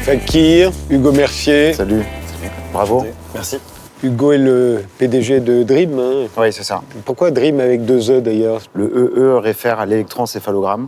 Fakir, Hugo Mercier. Salut. Bravo. Merci. Hugo est le PDG de Dream. Hein. Oui, c'est ça. Pourquoi Dream avec 2 E d'ailleurs? Le EE réfère à l'électroencéphalogramme,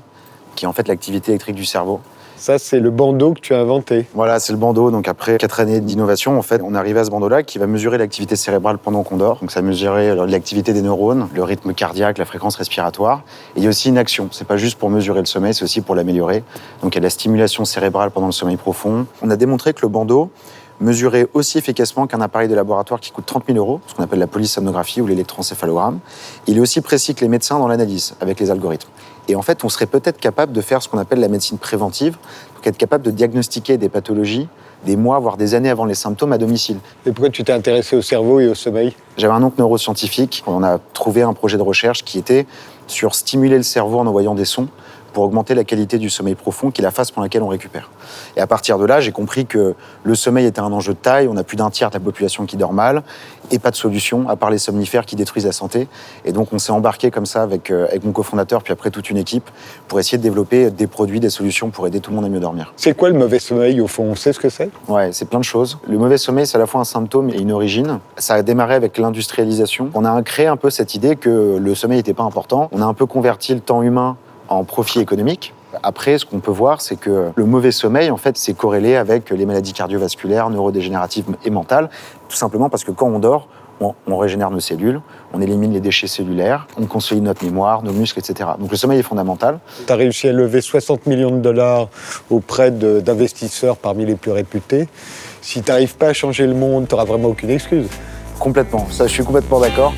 qui est en fait l'activité électrique du cerveau. Ça, c'est le bandeau que tu as inventé. Voilà, c'est le bandeau. Donc après 4 années d'innovation, en fait, on est arrivé à ce bandeau-là qui va mesurer l'activité cérébrale pendant qu'on dort. Donc ça va mesurer l'activité des neurones, le rythme cardiaque, la fréquence respiratoire. Et il y a aussi une action. C'est pas juste pour mesurer le sommeil, c'est aussi pour l'améliorer. Donc il y a la stimulation cérébrale pendant le sommeil profond. On a démontré que le bandeau mesurait aussi efficacement qu'un appareil de laboratoire qui coûte 30 000 €, ce qu'on appelle la polysomnographie ou l'électroencéphalogramme. Il est aussi précis que les médecins dans l'analyse, avec les algorithmes. Et en fait, on serait peut-être capable de faire ce qu'on appelle la médecine préventive, donc être capable de diagnostiquer des pathologies des mois, voire des années avant les symptômes à domicile. Et pourquoi tu t'es intéressé au cerveau et au sommeil? J'avais un oncle neuroscientifique. On a trouvé un projet de recherche qui était sur stimuler le cerveau en envoyant des sons pour augmenter la qualité du sommeil profond, qui est la phase pendant laquelle on récupère. Et à partir de là, j'ai compris que le sommeil était un enjeu de taille. On a plus d'1 tiers de la population qui dort mal et pas de solution, à part les somnifères qui détruisent la santé. Et donc, on s'est embarqué comme ça avec mon cofondateur, puis après toute une équipe, pour essayer de développer des produits, des solutions pour aider tout le monde à mieux dormir. C'est quoi le mauvais sommeil au fond? On sait ce que c'est? Ouais, c'est plein de choses. Le mauvais sommeil, c'est à la fois un symptôme et une origine. Ça a démarré avec l'industrialisation. On a créé un peu cette idée que le sommeil n'était pas important. On a un peu converti le temps humain en profit économique. Après, ce qu'on peut voir, c'est que le mauvais sommeil, en fait, c'est corrélé avec les maladies cardiovasculaires, neurodégénératives et mentales, tout simplement parce que quand on dort, on régénère nos cellules, on élimine les déchets cellulaires, on consolide notre mémoire, nos muscles, etc. Donc le sommeil est fondamental. Tu as réussi à lever 60 millions de dollars auprès d'investisseurs parmi les plus réputés. Si tu n'arrives pas à changer le monde, tu n'auras vraiment aucune excuse. Complètement, ça je suis complètement d'accord.